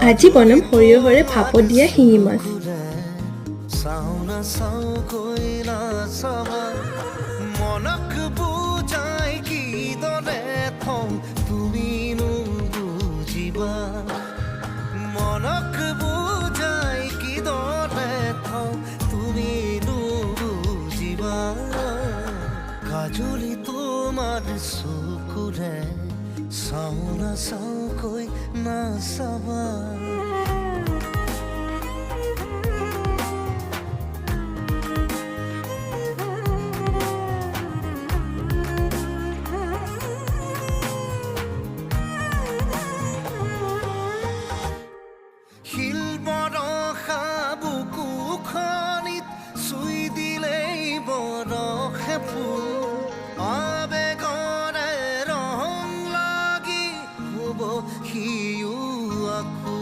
আজি বনাম সৰিয়হৰে ভাপত দিয়া শিঙি মাছ। মনক বুজাই কিদৰে থওঁ তুমিনো বুজিবা মনক বুজাই কিদৰে থওঁ তুমিনো বুজিবা কাজলি তোমাৰ চকুৰে চাওঁ নাচাওঁকৈ নাচাবা